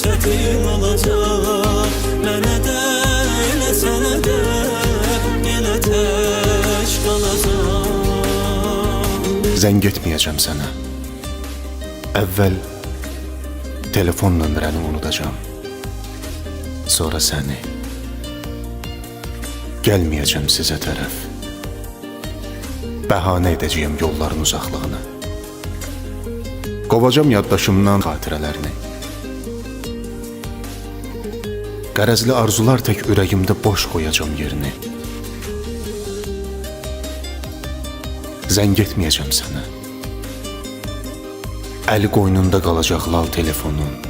çətin olacaq. Mənə də, elə sənə də, elə tək qalacaq. Zəng etməyəcəm sənə. Əvvəl telefon nömrəni unudacağım. Sonra səni. Gəlməyəcəm sizə tərəf. Bəhanə edəcəyəm yolların uzaqlığını. Qovacam yaddaşımdan xatirələrini. Qərəzli arzular tək ürəyimdə boş qoyacam yerini. Zəng etməyəcəm sənə. Əli qoynunda qalacaq lal telefonun.